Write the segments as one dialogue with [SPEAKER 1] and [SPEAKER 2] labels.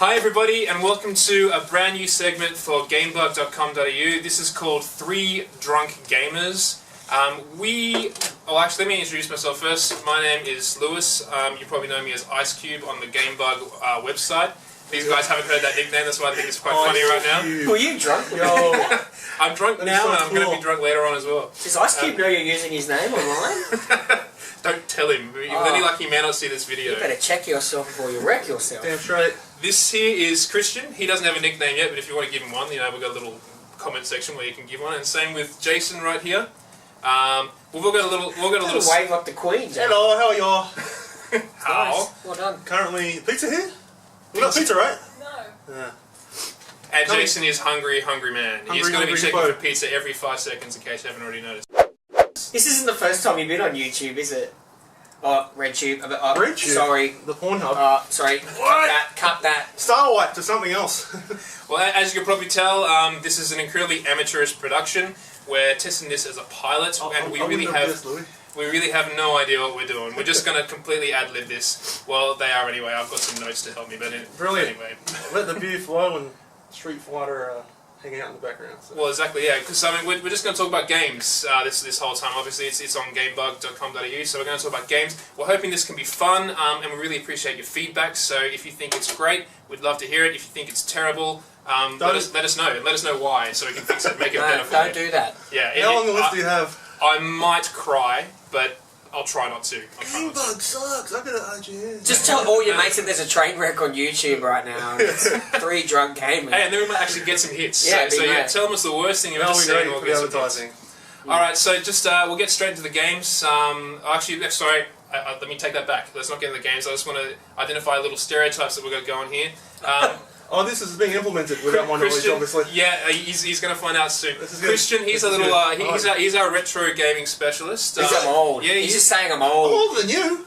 [SPEAKER 1] Hi everybody, and welcome to a brand new segment for Gamebug.com.au. This is called 3 Drunk Gamers. Actually, let me introduce myself first. My name is Lewis. You probably know me as IceCube on the Gamebug website. These guys haven't heard that nickname, that's why I think it's quite funny right now.
[SPEAKER 2] Were you drunk?
[SPEAKER 1] Yo. I'm drunk now, and I'm going to be drunk later on as well.
[SPEAKER 2] Does IceCube know you're using his name online?
[SPEAKER 1] Don't tell him. Then he may not see this video.
[SPEAKER 2] You better check yourself before you wreck yourself.
[SPEAKER 3] Damn straight.
[SPEAKER 1] This here is Christian. He doesn't have a nickname yet, but if you want to give him one, we've got a little comment section where you can give one. And same with Jason right here. We've got a little.
[SPEAKER 2] Wave up the Queen. Jason.
[SPEAKER 3] Hello, how are y'all?
[SPEAKER 1] How?
[SPEAKER 2] Nice. Well done.
[SPEAKER 3] Currently, pizza here? We got pizza, right?
[SPEAKER 4] No.
[SPEAKER 3] Yeah.
[SPEAKER 1] And Jason is hungry man. He's going to be checking for pizza every 5 seconds in case you haven't already noticed.
[SPEAKER 2] This isn't the first time you've been on YouTube, is it? Oh, RedTube.
[SPEAKER 3] RedTube?
[SPEAKER 2] Sorry.
[SPEAKER 3] The Pornhub.
[SPEAKER 2] Sorry.
[SPEAKER 3] What?
[SPEAKER 2] Cut that.
[SPEAKER 3] Star Wipe to something else.
[SPEAKER 1] Well, as you can probably tell, this is an incredibly amateurish production. We're testing this as a pilot, and we really have no idea what we're doing. We're just going to completely ad-lib this. Well, they are anyway. I've got some notes to help me, but
[SPEAKER 3] Brilliant.
[SPEAKER 1] Anyway.
[SPEAKER 3] Let the beer flow and Street Fighter hanging out in the background. So.
[SPEAKER 1] Well, exactly, yeah. Because we're just going to talk about games this whole time. Obviously, it's on Gamebug.com.au, so we're going to talk about games. We're hoping this can be fun, and we really appreciate your feedback. So if you think it's great, we'd love to hear it. If you think it's terrible, let us know. Let us know why, so we can fix it, make it better for you.
[SPEAKER 2] Don't do that.
[SPEAKER 1] Yeah.
[SPEAKER 3] How long a list do you have?
[SPEAKER 1] I might cry, but I'll try not to.
[SPEAKER 3] Gamebug sucks. I gotta IGN.
[SPEAKER 2] Just tell all your mates that there's a train wreck on YouTube right now. And it's 3 drunk gamers.
[SPEAKER 1] Hey, and then we might actually get some hits.
[SPEAKER 2] Yeah,
[SPEAKER 1] so tell them it's the worst thing you've ever seen. We'll get some hits. Alright, so just we'll get straight into the games. Sorry, let me take that back. Let's not get into the games. I just want to identify little stereotypes that we're going to go on here.
[SPEAKER 3] Oh, this is being implemented without my knowledge, obviously.
[SPEAKER 1] Yeah, he's going to find out soon. Christian, he's a little he's our retro gaming specialist.
[SPEAKER 2] I'm old.
[SPEAKER 1] Yeah,
[SPEAKER 2] he's just saying I'm
[SPEAKER 3] I'm
[SPEAKER 2] old.
[SPEAKER 3] older than you.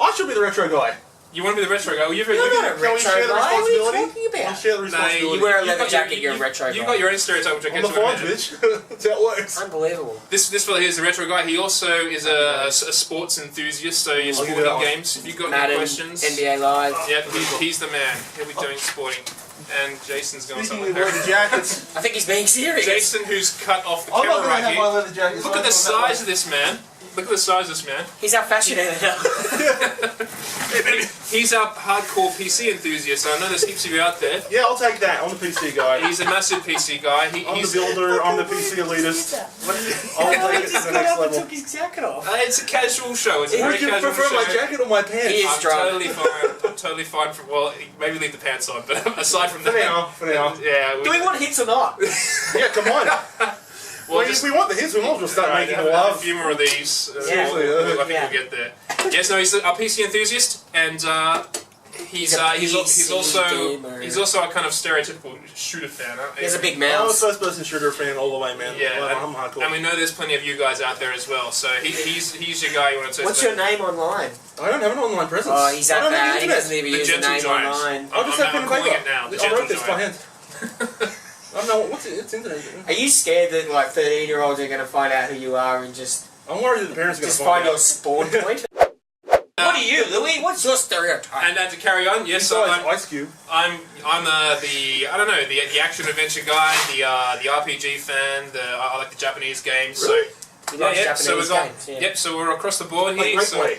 [SPEAKER 3] I should be the retro guy.
[SPEAKER 1] You want to be the retro guy? Well,
[SPEAKER 2] You're not a retro
[SPEAKER 3] share the
[SPEAKER 2] guy. What are you
[SPEAKER 3] responsibility?
[SPEAKER 2] talking
[SPEAKER 3] I'll
[SPEAKER 2] about?
[SPEAKER 3] share the responsibility.
[SPEAKER 2] You wear a leather jacket, you're a retro guy.
[SPEAKER 1] You've got your own stereotype, which I
[SPEAKER 3] I'm
[SPEAKER 1] get
[SPEAKER 3] the
[SPEAKER 1] to in a
[SPEAKER 3] Fonz,
[SPEAKER 1] minute.
[SPEAKER 3] bitch. That's how it works.
[SPEAKER 2] Unbelievable.
[SPEAKER 1] This fella here is a retro guy. He also is a sports enthusiast, so you're sporting games. If you've got any questions,
[SPEAKER 2] NBA Live.
[SPEAKER 1] yeah, he's the man. He'll be doing sporting. And Jason's going
[SPEAKER 3] Speaking
[SPEAKER 1] somewhere.
[SPEAKER 3] of leather jackets,
[SPEAKER 2] I think he's being serious.
[SPEAKER 1] Jason, who's cut off the
[SPEAKER 3] I'm
[SPEAKER 1] camera
[SPEAKER 3] not going
[SPEAKER 1] right
[SPEAKER 3] to have
[SPEAKER 1] here.
[SPEAKER 3] my leather jackets.
[SPEAKER 1] Look at the size of this man. Look at the size of this man.
[SPEAKER 2] He's our fashion editor.
[SPEAKER 1] He's our hardcore PC enthusiast. I know there's heaps of you out there.
[SPEAKER 3] Yeah, I'll take that. I'm the PC guy.
[SPEAKER 1] He's a massive PC guy.
[SPEAKER 3] I'm the builder. I'm the PC elitist. I'll take it to the next level.
[SPEAKER 2] Took his jacket off.
[SPEAKER 1] It's a casual show. It's a very
[SPEAKER 3] Would you
[SPEAKER 1] casual
[SPEAKER 3] prefer
[SPEAKER 1] show.
[SPEAKER 3] my jacket or my pants?
[SPEAKER 2] He is
[SPEAKER 1] I'm
[SPEAKER 2] drunk.
[SPEAKER 1] totally fine. I'm totally fine. Well, maybe leave the pants on, but aside from
[SPEAKER 3] For
[SPEAKER 1] that,
[SPEAKER 3] now.
[SPEAKER 1] yeah.
[SPEAKER 2] Do we want hits or not?
[SPEAKER 3] Yeah, come on.
[SPEAKER 1] Well,
[SPEAKER 3] If we want the hits, we might as well start making
[SPEAKER 1] have
[SPEAKER 3] love.
[SPEAKER 1] a few more of these.
[SPEAKER 2] Yeah.
[SPEAKER 1] I think we'll get there. Yes, no, he's a PC enthusiast, and he's also a kind of stereotypical shooter fan.
[SPEAKER 2] He's a big
[SPEAKER 3] I'm a
[SPEAKER 2] mouse.
[SPEAKER 3] first-person shooter fan all the way, man.
[SPEAKER 1] Yeah,
[SPEAKER 3] I'm hardcore.
[SPEAKER 1] and we know there's plenty of you guys out there as well. So he's your guy you want to.
[SPEAKER 2] What's your name online?
[SPEAKER 3] I don't have an online presence.
[SPEAKER 2] Oh, he's that
[SPEAKER 3] I don't have
[SPEAKER 2] bad.
[SPEAKER 3] the
[SPEAKER 2] He
[SPEAKER 3] internet.
[SPEAKER 2] doesn't even
[SPEAKER 1] The
[SPEAKER 2] use the
[SPEAKER 1] Gentle
[SPEAKER 2] name
[SPEAKER 1] Giant.
[SPEAKER 2] online.
[SPEAKER 3] I'll just have pen and
[SPEAKER 1] calling
[SPEAKER 3] paper.
[SPEAKER 1] it now. The
[SPEAKER 3] I wrote
[SPEAKER 1] Gentle
[SPEAKER 3] this by
[SPEAKER 1] Giant.
[SPEAKER 3] hand. I don't know what's it. It's internet.
[SPEAKER 2] Are you scared that like 13-year-olds are going to find out who you are and just
[SPEAKER 3] I'm worried that the parents are going to
[SPEAKER 2] find your
[SPEAKER 3] out.
[SPEAKER 2] spawn point? What are you, Louis? What's your stereotype?
[SPEAKER 1] And to carry on, yes,
[SPEAKER 3] Besides IceCube.
[SPEAKER 1] I'm the action adventure guy, the RPG fan. I like the Japanese games.
[SPEAKER 3] Really?
[SPEAKER 2] He likes Japanese
[SPEAKER 1] so we've got
[SPEAKER 2] games, yeah.
[SPEAKER 1] yep. So we're across the board
[SPEAKER 3] Like
[SPEAKER 1] here.
[SPEAKER 3] Rape
[SPEAKER 1] so,
[SPEAKER 3] Play.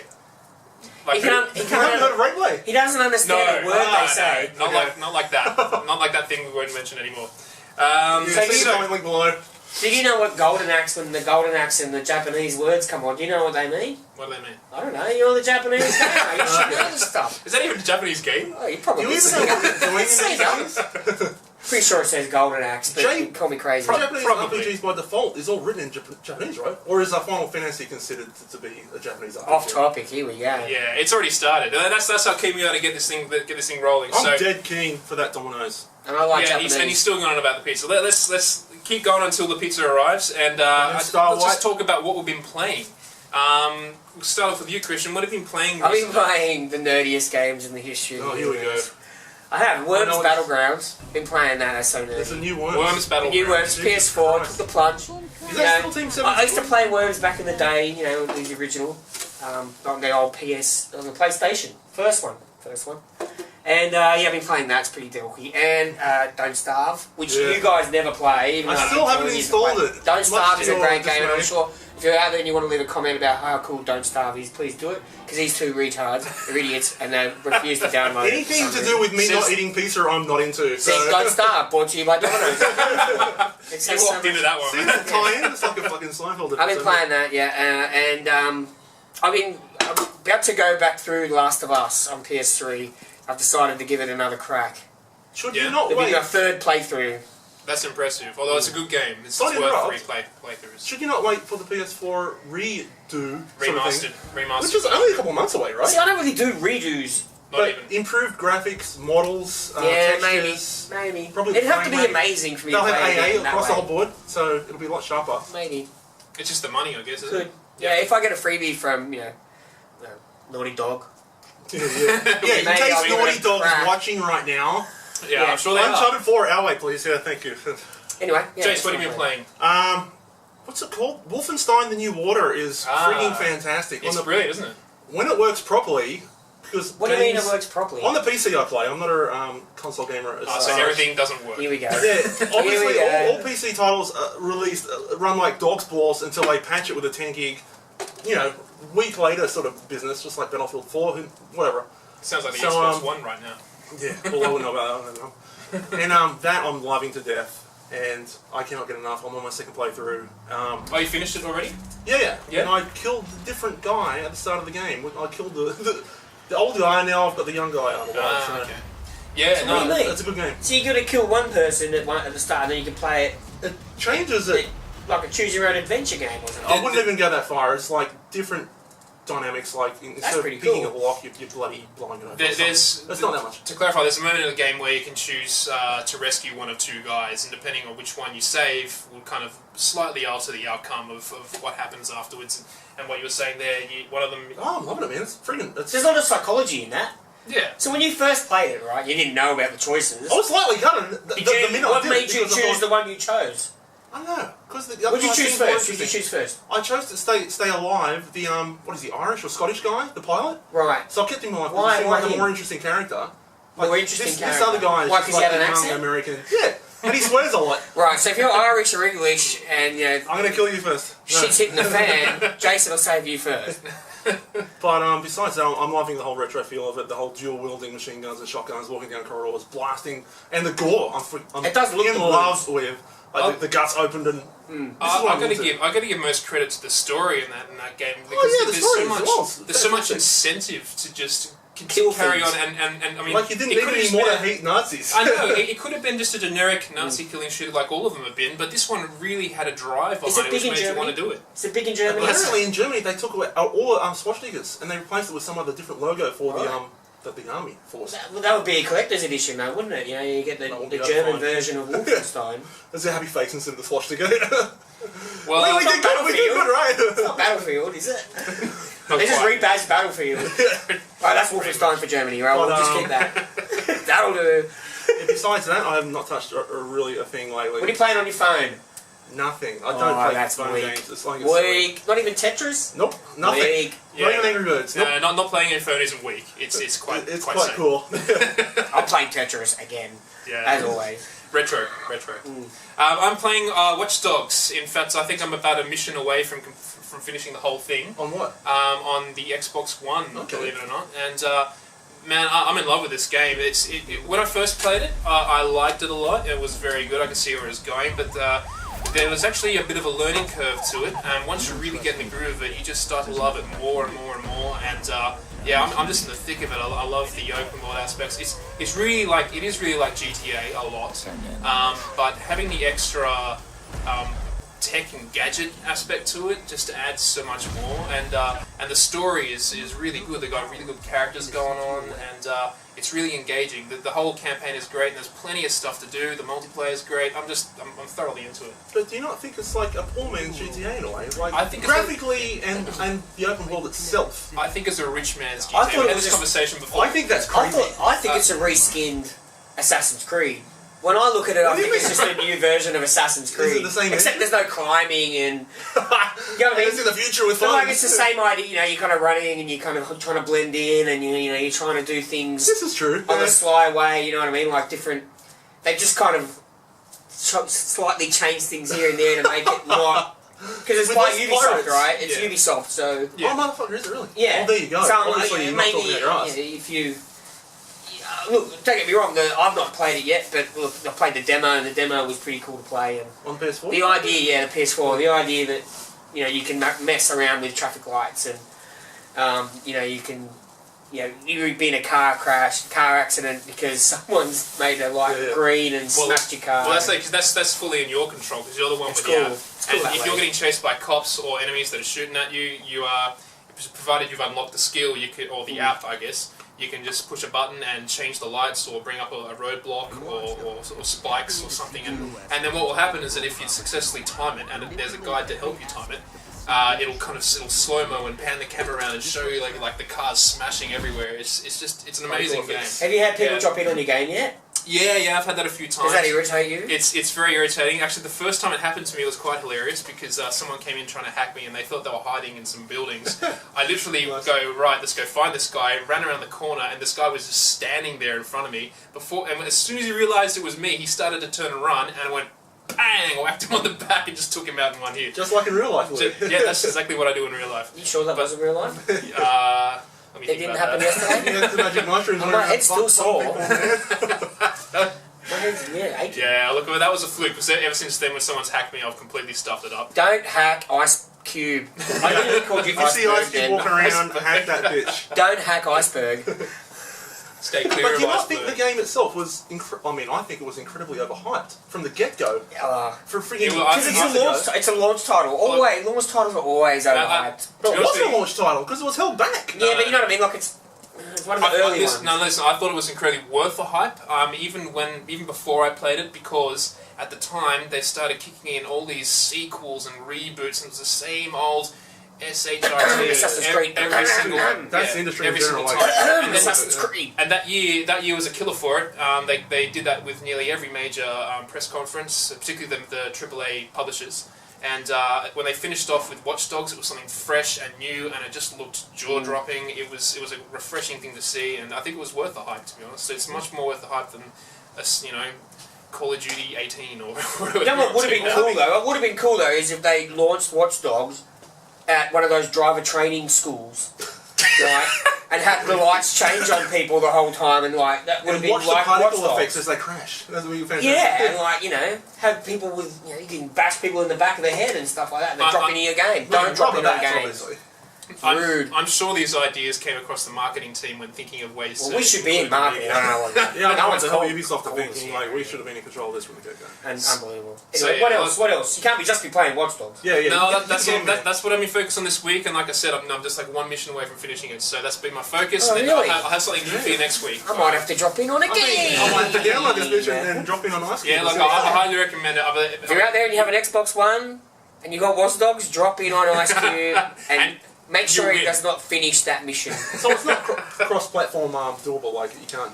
[SPEAKER 1] like
[SPEAKER 2] He can't.
[SPEAKER 3] You haven't heard of Rape Play?
[SPEAKER 2] He doesn't understand a word they say.
[SPEAKER 1] not like that. Not like that thing we won't mention anymore. So,
[SPEAKER 3] See the comment link below.
[SPEAKER 2] Do you know what golden axe, when the golden axe and the Japanese words come on, do you know what they mean?
[SPEAKER 1] what do they mean?
[SPEAKER 2] I don't know, you're the Japanese guy, you should know this stuff.
[SPEAKER 1] Is that even a Japanese game?
[SPEAKER 2] Oh, you probably
[SPEAKER 3] Do you even
[SPEAKER 2] see
[SPEAKER 3] know what
[SPEAKER 2] it.
[SPEAKER 3] they're doing in
[SPEAKER 2] See
[SPEAKER 3] these
[SPEAKER 2] it.
[SPEAKER 3] games?
[SPEAKER 2] Pretty sure it says golden axe, but
[SPEAKER 3] Jay-
[SPEAKER 2] you call me crazy.
[SPEAKER 3] Japanese
[SPEAKER 1] Probably.
[SPEAKER 3] RPGs by default is all written in Japanese, right? Or is Final Fantasy considered to be a Japanese RPG?
[SPEAKER 2] Off topic, here we go.
[SPEAKER 1] Yeah, it's already started. That's how keen we are to get this thing rolling.
[SPEAKER 3] I'm
[SPEAKER 1] So
[SPEAKER 3] dead keen for that Domino's.
[SPEAKER 2] And I like
[SPEAKER 1] yeah,
[SPEAKER 2] Japanese.
[SPEAKER 1] he's still going on about the pizza. Let's keep going until the pizza arrives, and let's just talk about what we've been playing. We'll start off with you, Christian. What have you been playing
[SPEAKER 2] I've
[SPEAKER 1] recently?
[SPEAKER 2] been playing the nerdiest games in the history of
[SPEAKER 3] Oh,
[SPEAKER 2] the
[SPEAKER 3] here we go.
[SPEAKER 2] universe. I have Worms
[SPEAKER 3] know
[SPEAKER 2] Battlegrounds. Been playing that, that's so nerdy.
[SPEAKER 3] It's a new one.
[SPEAKER 1] Worms Battle.
[SPEAKER 2] New Worms,
[SPEAKER 3] Jesus
[SPEAKER 2] PS4,
[SPEAKER 3] Christ.
[SPEAKER 2] took the plunge.
[SPEAKER 3] Is
[SPEAKER 2] You
[SPEAKER 3] that
[SPEAKER 2] know,
[SPEAKER 3] still Team 7?
[SPEAKER 2] I used to play Worms back in the day, you know, the original, on the old PS, on the PlayStation. First one. And yeah, I've been playing that. It's pretty dorky. And Don't Starve, which you guys never play. Even
[SPEAKER 3] I
[SPEAKER 2] though
[SPEAKER 3] still haven't installed it.
[SPEAKER 2] Don't Starve is a great
[SPEAKER 3] dismay.
[SPEAKER 2] game, and I'm sure if you're out there and you want to leave a comment about how cool Don't Starve is, please do it. Because these two retards are idiots and they refuse to download it.
[SPEAKER 3] Anything to do with me not eating pizza, I'm not into. So.
[SPEAKER 2] Says Don't Starve, brought to you by Domino's.
[SPEAKER 1] You walked into that one.
[SPEAKER 3] See that tie-in? It's like a fucking Seinfeld episode.
[SPEAKER 2] I've been playing that, yeah, and I'm about to go back through Last of Us on PS3. I've decided to give it another crack.
[SPEAKER 3] Should you not
[SPEAKER 2] It'll
[SPEAKER 3] wait?
[SPEAKER 2] be my third playthrough.
[SPEAKER 1] That's impressive. Although it's a good game. It's
[SPEAKER 3] Sorry to
[SPEAKER 1] worth
[SPEAKER 3] interrupt.
[SPEAKER 1] 3 playthroughs.
[SPEAKER 3] Should you not wait for the PS4 redo?
[SPEAKER 1] Remastered.
[SPEAKER 3] Which is only a couple months away, right?
[SPEAKER 2] See, I don't really do redos.
[SPEAKER 1] Not
[SPEAKER 3] But
[SPEAKER 1] even.
[SPEAKER 3] improved graphics, models,
[SPEAKER 2] Yeah,
[SPEAKER 3] textures.
[SPEAKER 2] maybe.
[SPEAKER 3] Probably
[SPEAKER 2] It'd have to
[SPEAKER 3] frame
[SPEAKER 2] be
[SPEAKER 3] rate.
[SPEAKER 2] amazing for me to
[SPEAKER 3] They'll
[SPEAKER 2] play
[SPEAKER 3] have
[SPEAKER 2] a game
[SPEAKER 3] AA
[SPEAKER 2] that
[SPEAKER 3] across the
[SPEAKER 2] way.
[SPEAKER 3] whole board, so it'll be a lot sharper.
[SPEAKER 2] Maybe.
[SPEAKER 1] It's just the money, I guess, isn't
[SPEAKER 2] Could.
[SPEAKER 1] it?
[SPEAKER 2] Yeah, if I get a freebie from, Naughty Dog.
[SPEAKER 3] Yeah, in
[SPEAKER 2] Maybe
[SPEAKER 3] case
[SPEAKER 2] I'll give it
[SPEAKER 3] Naughty
[SPEAKER 2] a
[SPEAKER 3] Dog's
[SPEAKER 2] crack.
[SPEAKER 3] watching right now.
[SPEAKER 1] Yeah, I'm sure they are.
[SPEAKER 3] Uncharted 4, our way, please. Yeah, thank you.
[SPEAKER 2] Anyway, yeah.
[SPEAKER 1] Jace, what have you been playing?
[SPEAKER 3] What's it called? Wolfenstein: The New Order is freaking fantastic.
[SPEAKER 1] It's brilliant, isn't it?
[SPEAKER 3] When it works properly, because
[SPEAKER 2] What do you mean it works properly?
[SPEAKER 3] on the PC I play. I'm not a console gamer. As
[SPEAKER 1] So
[SPEAKER 3] such.
[SPEAKER 1] everything doesn't work.
[SPEAKER 2] Here we go.
[SPEAKER 3] Yeah, obviously
[SPEAKER 2] go.
[SPEAKER 3] all PC titles released run like dog's balls until they patch it with a 10 gig, week later sort of business, just like Battlefield 4, whatever.
[SPEAKER 1] Sounds like the
[SPEAKER 3] So,
[SPEAKER 1] Xbox One right now.
[SPEAKER 3] Yeah, well, I wouldn't know about that. And that I'm loving to death, and I cannot get enough. I'm on my second playthrough.
[SPEAKER 1] Oh, you finished it already?
[SPEAKER 3] Yeah.
[SPEAKER 1] Yeah.
[SPEAKER 3] And I killed the different guy at the start of the game. I killed the old guy, and now I've got the young guy on the way. So
[SPEAKER 1] Okay. Yeah,
[SPEAKER 2] So
[SPEAKER 1] no.
[SPEAKER 2] what do you mean?
[SPEAKER 3] it's a good game.
[SPEAKER 2] So you got to kill one person at the start, and then you can play it
[SPEAKER 3] It changes it.
[SPEAKER 2] like a choose-your-own-adventure game, wasn't it?
[SPEAKER 3] I wouldn't even go that far. It's like different dynamics. Like instead of
[SPEAKER 2] pretty
[SPEAKER 3] picking
[SPEAKER 2] cool.
[SPEAKER 3] a block, you're bloody blowing it over.
[SPEAKER 1] There's
[SPEAKER 3] It's not that much.
[SPEAKER 1] To clarify, there's a moment in the game where you can choose to rescue one of two guys, and depending on which one you save, will kind of slightly alter the outcome of what happens afterwards. And what you were saying there, one of them...
[SPEAKER 3] Oh, I'm loving it, man. It's freaking.
[SPEAKER 2] There's a lot of psychology in that.
[SPEAKER 1] Yeah.
[SPEAKER 2] So when you first played it, right, you didn't know about the choices.
[SPEAKER 3] I was slightly gutted the minute
[SPEAKER 2] What
[SPEAKER 3] I did
[SPEAKER 2] made
[SPEAKER 3] it,
[SPEAKER 2] you
[SPEAKER 3] because I
[SPEAKER 2] choose
[SPEAKER 3] thought-
[SPEAKER 2] the one you chose?
[SPEAKER 3] I don't know, because the
[SPEAKER 2] What did you
[SPEAKER 3] other
[SPEAKER 2] choose
[SPEAKER 3] guy
[SPEAKER 2] first?
[SPEAKER 3] seemed
[SPEAKER 2] Did you
[SPEAKER 3] more
[SPEAKER 2] choose first?
[SPEAKER 3] I chose to stay alive. The what is he, Irish or Scottish guy, the pilot?
[SPEAKER 2] Right.
[SPEAKER 3] So I kept him alive.
[SPEAKER 2] Why-
[SPEAKER 3] He seemed
[SPEAKER 2] why
[SPEAKER 3] like a
[SPEAKER 2] him?
[SPEAKER 3] more interesting character.
[SPEAKER 2] More interesting
[SPEAKER 3] this
[SPEAKER 2] character.
[SPEAKER 3] other guy is
[SPEAKER 2] Why,
[SPEAKER 3] just
[SPEAKER 2] 'cause he
[SPEAKER 3] like
[SPEAKER 2] had
[SPEAKER 3] a
[SPEAKER 2] an
[SPEAKER 3] young
[SPEAKER 2] accent?
[SPEAKER 3] American. Yeah, and he swears a lot.
[SPEAKER 2] Right, so if you're Irish or English and,
[SPEAKER 3] I'm gonna kill you first. No.
[SPEAKER 2] shit's hitting the fan, Jason will save you first.
[SPEAKER 3] But besides that, I'm loving the whole retro feel of it. The whole dual wielding machine guns and shotguns, walking down corridors, blasting, and the gore. I'm
[SPEAKER 2] It does look
[SPEAKER 3] in
[SPEAKER 2] good.
[SPEAKER 3] love with. Like the guts opened and. This is what
[SPEAKER 1] I
[SPEAKER 3] I'm into.
[SPEAKER 1] gotta give most credit to the story in that game because
[SPEAKER 3] Oh, yeah, the
[SPEAKER 1] there's
[SPEAKER 3] story
[SPEAKER 1] so
[SPEAKER 3] is
[SPEAKER 1] much
[SPEAKER 3] awesome.
[SPEAKER 1] there's so much
[SPEAKER 3] Fantastic.
[SPEAKER 1] incentive to just
[SPEAKER 2] Kill
[SPEAKER 1] carry
[SPEAKER 2] things.
[SPEAKER 1] on and I mean
[SPEAKER 3] Like you didn't
[SPEAKER 1] it
[SPEAKER 3] need
[SPEAKER 1] could've
[SPEAKER 3] any
[SPEAKER 1] just
[SPEAKER 3] more to
[SPEAKER 1] been-
[SPEAKER 3] hate Nazis.
[SPEAKER 1] I know it could have been just a generic Nazi killing shooter like all of them have been, but this one really had a drive
[SPEAKER 2] Is
[SPEAKER 1] behind
[SPEAKER 2] it
[SPEAKER 1] it which
[SPEAKER 2] big in
[SPEAKER 1] made you
[SPEAKER 2] Germany?
[SPEAKER 1] want to do it.
[SPEAKER 2] Is it big in Germany?
[SPEAKER 3] Apparently in Germany they took away all swastikas and they replaced it with some other different logo for the army force.
[SPEAKER 2] That would be a collector's edition, though, wouldn't it? You know, you get
[SPEAKER 3] That would
[SPEAKER 2] the
[SPEAKER 3] be
[SPEAKER 2] German
[SPEAKER 3] fine.
[SPEAKER 2] version of Wolfenstein.
[SPEAKER 3] There's a happy face instead of the swastika.
[SPEAKER 1] Well,
[SPEAKER 3] we
[SPEAKER 2] not
[SPEAKER 3] did good, we did
[SPEAKER 2] Battlefield.
[SPEAKER 3] good, right?
[SPEAKER 2] It's not Battlefield, is it?
[SPEAKER 1] not
[SPEAKER 2] They just
[SPEAKER 1] quite.
[SPEAKER 2] rebadged Battlefield. Right, that's Wolfenstein for Germany, right? We'll
[SPEAKER 3] But,
[SPEAKER 2] just keep that. That'll do.
[SPEAKER 3] Besides that, I have not touched really a thing lately.
[SPEAKER 2] What are you playing on your phone?
[SPEAKER 3] Nothing. I
[SPEAKER 2] Oh,
[SPEAKER 3] don't play
[SPEAKER 2] that's
[SPEAKER 3] phone
[SPEAKER 2] weak.
[SPEAKER 3] games. It's like it's silly.
[SPEAKER 2] Weak. Not even Tetris?
[SPEAKER 3] Nope, nothing.
[SPEAKER 2] Weak.
[SPEAKER 3] Not even Angry Birds. Nope.
[SPEAKER 1] not playing your phone isn't weak. It's quite
[SPEAKER 3] It's
[SPEAKER 1] quite
[SPEAKER 3] quite
[SPEAKER 1] safe.
[SPEAKER 3] cool.
[SPEAKER 2] I'm playing Tetris again,
[SPEAKER 1] Yeah.
[SPEAKER 2] as always.
[SPEAKER 1] Retro. I'm playing Watch Dogs. In fact, I think I'm about a mission away from finishing the whole thing
[SPEAKER 3] On what?
[SPEAKER 1] on the Xbox One,
[SPEAKER 3] Okay.
[SPEAKER 1] believe it or not. And man, I'm in love with this game. When I first played it, I liked it a lot. It was very good. I could see where it was going, but there was actually a bit of a learning curve to it. And once you really get in the groove of it, you just start to love it more and more and more. And yeah, I'm just in the thick of it. I love the open world aspects. It is really like GTA a lot, but having the extra tech and gadget aspect to it just adds so much more. And the story is really good. They've got really good characters going on, and it's really engaging. The whole campaign is great, and there's plenty of stuff to do. The multiplayer is great. I'm thoroughly into it.
[SPEAKER 3] But do you not think it's like a poor man's GTA in a way? Like
[SPEAKER 1] I think it's
[SPEAKER 3] graphically and the open world itself.
[SPEAKER 1] I think it's a rich man's
[SPEAKER 2] I
[SPEAKER 1] GTA.
[SPEAKER 2] thought
[SPEAKER 1] We
[SPEAKER 2] it
[SPEAKER 1] had
[SPEAKER 2] was
[SPEAKER 1] this
[SPEAKER 2] just-
[SPEAKER 1] conversation before.
[SPEAKER 3] I think that's crazy.
[SPEAKER 2] I think it's a reskinned Assassin's Creed. When I look at it, I
[SPEAKER 3] What do
[SPEAKER 2] think
[SPEAKER 3] you
[SPEAKER 2] it's
[SPEAKER 3] mean?
[SPEAKER 2] just a new version of Assassin's
[SPEAKER 3] Is
[SPEAKER 2] Creed.
[SPEAKER 3] it the same
[SPEAKER 2] Except
[SPEAKER 3] engine?
[SPEAKER 2] there's no climbing and... You know what I mean?
[SPEAKER 3] It's in the future with
[SPEAKER 2] But
[SPEAKER 3] phones.
[SPEAKER 2] like it's the same idea, you know, you're kind of running and you're kind of trying to blend in and you know, you're trying to do things
[SPEAKER 3] This is true.
[SPEAKER 2] on the sly way, you know what I mean? Like different... They've just kind of slightly changed things here and there to make it not... Because it's
[SPEAKER 3] With
[SPEAKER 2] by
[SPEAKER 3] less
[SPEAKER 2] Ubisoft,
[SPEAKER 3] pirates.
[SPEAKER 2] right? It's
[SPEAKER 1] Yeah.
[SPEAKER 2] Ubisoft, so...
[SPEAKER 1] Yeah.
[SPEAKER 3] Oh, motherfucker, is it really?
[SPEAKER 2] Yeah.
[SPEAKER 3] Oh, there you go.
[SPEAKER 2] So,
[SPEAKER 3] Obviously, you're not
[SPEAKER 2] maybe,
[SPEAKER 3] talking out your ass.
[SPEAKER 2] if you... Look, don't get me wrong, I've not played it yet, but look, I played the demo and the demo was pretty cool to play. And
[SPEAKER 3] On PS4?
[SPEAKER 2] the idea, yeah, the PS4, the idea that, you know, you can mess around with traffic lights and, you know, you can... You know, you would be in a car accident because someone's made a light green and smashed your car.
[SPEAKER 1] Well, that's fully in your control because you're the one
[SPEAKER 2] It's
[SPEAKER 1] with
[SPEAKER 2] cool.
[SPEAKER 1] the app.
[SPEAKER 2] It's cool
[SPEAKER 1] And
[SPEAKER 2] that
[SPEAKER 1] if
[SPEAKER 2] way.
[SPEAKER 1] you're getting chased by cops or enemies that are shooting at you, you are, provided you've unlocked the skill, you could, or the app, I guess, you can just push a button and change the lights or bring up a roadblock or spikes or something. And then what will happen is that if you successfully time it, and there's a guide to help you time it, it'll slow-mo and pan the camera around and show you like the cars smashing everywhere. It's an amazing game.
[SPEAKER 2] Have you had people drop in on your game yet?
[SPEAKER 1] Yeah, I've had that a few times.
[SPEAKER 2] Does that irritate you?
[SPEAKER 1] It's very irritating. Actually, the first time it happened to me was quite hilarious because someone came in trying to hack me and they thought they were hiding in some buildings. I literally go, right, let's go find this guy, ran around the corner, and this guy was just standing there in front of me. And as soon as he realised it was me, he started to turn and run, and I went, bang, whacked him on the back and just took him out in one hit.
[SPEAKER 3] Just like in real life,
[SPEAKER 1] So, yeah, that's exactly what I do in real life.
[SPEAKER 2] You sure that wasn't real life?
[SPEAKER 1] Let me
[SPEAKER 2] It
[SPEAKER 1] think
[SPEAKER 2] didn't
[SPEAKER 1] about
[SPEAKER 2] happen
[SPEAKER 1] that.
[SPEAKER 2] yesterday?
[SPEAKER 3] Yeah, the magic mushrooms.
[SPEAKER 2] My head's still sore.
[SPEAKER 3] People, man.
[SPEAKER 2] My head's, aching.
[SPEAKER 1] Yeah, look, that was a fluke, because ever since then when someone's hacked me, I've completely stuffed it up.
[SPEAKER 2] Don't hack IceCube. I literally called you
[SPEAKER 3] If you see
[SPEAKER 2] Iceberg
[SPEAKER 3] IceCube
[SPEAKER 2] then.
[SPEAKER 3] walking around, hack that bitch.
[SPEAKER 2] Don't hack Iceberg.
[SPEAKER 1] Stay clear
[SPEAKER 3] But
[SPEAKER 1] of
[SPEAKER 3] do you not
[SPEAKER 1] iceberg.
[SPEAKER 3] think the game itself was... I think it was incredibly overhyped from the get-go. For freaking...
[SPEAKER 1] Yeah, well, I
[SPEAKER 2] Because
[SPEAKER 1] think
[SPEAKER 2] it's a launch title. Always, launch titles are always overhyped.
[SPEAKER 3] But it
[SPEAKER 1] To be honest
[SPEAKER 3] wasn't
[SPEAKER 1] with
[SPEAKER 3] a launch title, because it was held back.
[SPEAKER 2] Yeah, but you know what I mean? Like, it's one of the early ones.
[SPEAKER 1] Listen, I thought it was incredibly worth the hype. Even before I played it, because at the time they started kicking in all these sequels and reboots, and it was the same old SHIT
[SPEAKER 2] Assassin's Creed.
[SPEAKER 1] every single
[SPEAKER 3] That's the industry in
[SPEAKER 1] every single
[SPEAKER 3] general, like-
[SPEAKER 1] time. And,
[SPEAKER 2] Assassin's Creed.
[SPEAKER 1] and that year was a killer for it. They did that with nearly every major press conference, particularly the AAA publishers. And when they finished off with Watch Dogs, it was something fresh and new, and it just looked jaw-dropping. It was a refreshing thing to see, and I think it was worth the hype, to be honest. It's much more worth the hype than, Call of Duty 18 or whatever.
[SPEAKER 2] You know what would have been cool though? What would have been cool though is if they launched Watch Dogs at one of those driver training schools, right? And had the lights change on people the whole time, and like that would have
[SPEAKER 3] And
[SPEAKER 2] been
[SPEAKER 3] watch
[SPEAKER 2] like
[SPEAKER 3] the
[SPEAKER 2] Watch
[SPEAKER 3] particle
[SPEAKER 2] Dogs.
[SPEAKER 3] effects as they crash. That's what you fantastic.
[SPEAKER 2] Yeah, and like have people with you can bash people in the back of the head and stuff like that. They're dropping in your game. Don't drop in our games.
[SPEAKER 3] Obviously.
[SPEAKER 2] Rude.
[SPEAKER 1] I'm sure these ideas came across the marketing team when thinking of ways to...
[SPEAKER 2] Well, we should be in marketing. I don't know what.
[SPEAKER 3] Yeah, I know
[SPEAKER 2] No
[SPEAKER 3] what the
[SPEAKER 2] one's
[SPEAKER 3] hell
[SPEAKER 2] called.
[SPEAKER 3] Ubisoft are
[SPEAKER 2] Cool.
[SPEAKER 3] thinking. Like, we should have been in control of this from the get-go.
[SPEAKER 2] And unbelievable.
[SPEAKER 1] So,
[SPEAKER 2] Anyway,
[SPEAKER 1] yeah,
[SPEAKER 2] what else? You can't just be playing Watch Dogs.
[SPEAKER 3] Yeah, yeah.
[SPEAKER 1] No,
[SPEAKER 3] get
[SPEAKER 1] that's
[SPEAKER 3] the game there.
[SPEAKER 1] what I'm going to focus on this week, and like I said, I'm just like one mission away from finishing it, so that's been my focus.
[SPEAKER 2] Oh,
[SPEAKER 1] and
[SPEAKER 2] really?
[SPEAKER 1] I'll have something new for you next week.
[SPEAKER 2] I might have to drop in on a game.
[SPEAKER 3] I might have to download this bitch and drop in on IceCube.
[SPEAKER 1] Yeah, like I highly recommend it.
[SPEAKER 2] If you're out there and you have an Xbox One and you got Watch Dogs, drop in on IceCube and make sure
[SPEAKER 1] you
[SPEAKER 2] he
[SPEAKER 1] win.
[SPEAKER 2] does not finish that mission.
[SPEAKER 3] So it's not cross-platform doable, like, you can't...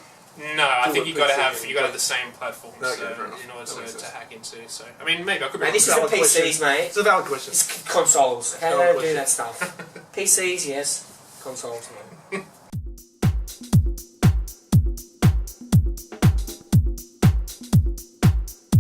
[SPEAKER 1] No, I
[SPEAKER 3] Do
[SPEAKER 1] think
[SPEAKER 3] it
[SPEAKER 1] you got to
[SPEAKER 3] PC
[SPEAKER 1] have
[SPEAKER 3] and-
[SPEAKER 1] the same platform
[SPEAKER 3] Okay,
[SPEAKER 1] so,
[SPEAKER 3] fair enough.
[SPEAKER 1] in order
[SPEAKER 3] That makes
[SPEAKER 1] to
[SPEAKER 3] sense.
[SPEAKER 1] hack into. So I mean, maybe I could be
[SPEAKER 2] Mate,
[SPEAKER 1] wrong.
[SPEAKER 2] this isn't
[SPEAKER 3] Valid
[SPEAKER 2] PCs,
[SPEAKER 3] question.
[SPEAKER 2] mate.
[SPEAKER 3] It's a valid question.
[SPEAKER 2] It's consoles. Okay,
[SPEAKER 3] Valid
[SPEAKER 2] they don't do
[SPEAKER 3] question.
[SPEAKER 2] that stuff. PCs, yes. Consoles, no.